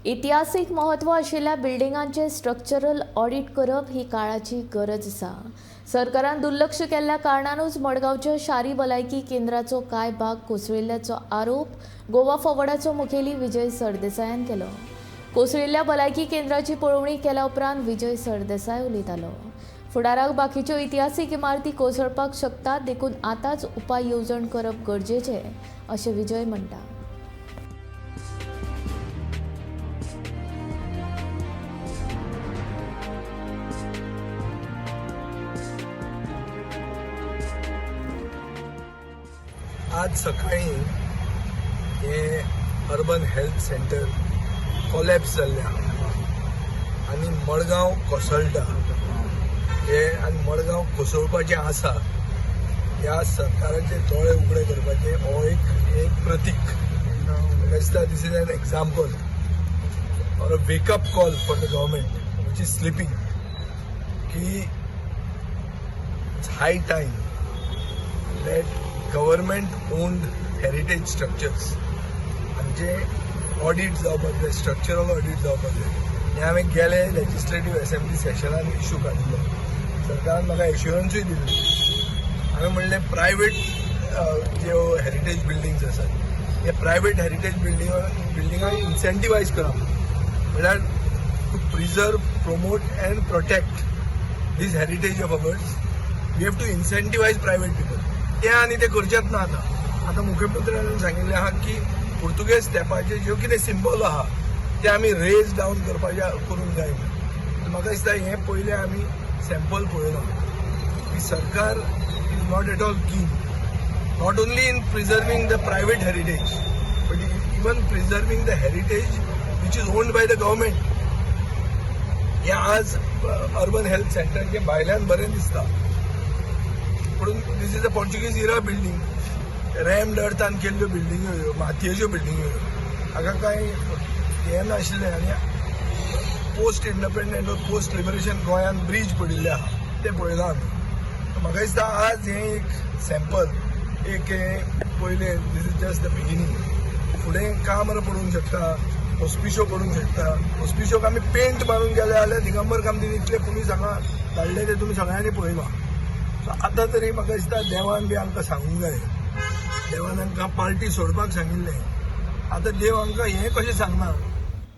इतिहासीक महत्व आशिल्ल्या बिल्डिंगांचे स्ट्रक्चरल ऑडिट करप ही काळाची गरज आसा। सरकारान दुर्लक्ष केल्ल्या कारणानूच मडगांवच्या शारी भलायकी केंद्राचो कांय भाग कोसळिल्ल्याचो आरोप गोवा फॉरवर्डाचो मुखेली विजय सरदेसायान केलो। कोसळिल्ल्या भलायकी केंद्राची पळोवणी केल्या उपरांत विजय सरदेसाय उलयतालो। फुडाराक बाकीच्यो इतिहासीक इमारती कोसळपाक शकतात, देखून आतांच उपाय येवजण करप गरजेचें अशें विजय म्हणटा। आज सकाळी हे अर्बन हेल्थ सेंटर कोलॅप्स जाल्लें आनी मडगांव कोसळटा हे आनी मडगांव कोसळपाचें आसा ह्या सरकाराचे दोळे उगडे करपाचें हो एक प्रतीक दिसता। दिस is an example or a wake up call for the government which is sleeping की it's high time that government owned heritage structures हांचे ऑडिट जावपाक जाय, स्ट्रक्चरल ऑडिट जावपाक जाय। हें हांवें गेले लेजिस्लेटीव असेंब्ली सेशनान इश्यू काडिल्लो। सरकारान म्हाका एश्युरन्सूय दिल्ली। हांवें म्हणलें प्रायवेट ज्यो हेरिटेज बिल्डिंग्स आसात हे प्रायवेट हेरिटेज बिल्डिंगांक इन्सेंटिवायज करप, म्हळ्यार to preserve, promote and protect this heritage of ours we have to incentivise private people. ते आनी ते करचेच ना। आतां मुख्यमंत्र्यान सांगिल्लें आहा की पुर्तुगेज स्टेपाचे ज्यो कितें सिंबल आहा ते आमी रेज डावन करूंक जाय। म्हाका दिसता हें पयलें आमी सॅम्पल पळयना की सरकार is not at all keen not only in preserving the private heritage but even preserving the heritage which is owned by the government. हें आज अर्बन हेल्थ सेंटरचे भायल्यान बरें दिसता, पूण this is a Portuguese era building, rammed अर्थान केल्ल्यो बिल्डिंग्यो ह्यो, मातयेच्यो बिल्डिंग्यो ह्यो। हाका कांय हें नाशिल्लें आनी पोस्ट इंडिपेंडंट वा पोस्ट लिबरेशन गोंयान ब्रीज पडिल्ले आहा ते पळयना आमी। म्हाका दिसता आज हें एक सॅम्पल, एक पयलें this is just the beginning. फुडें काम पडूंक शकता, हॉस्पिशो पडूंक शकता। हॉस्पिशोक आमी पेंट मारून गेले जाल्यार दिगंबर कामतीन इतले पुलीस हांगा धाडले ते तुमी सगळ्यांनी पळयला। सो आतां तरी म्हाका दिसता देवान बी आमकां सांगूंक जाय, देवान आमकां पार्टी सोडपाक सांगिल्लें। आतां देव आमकां हें कशें सांगना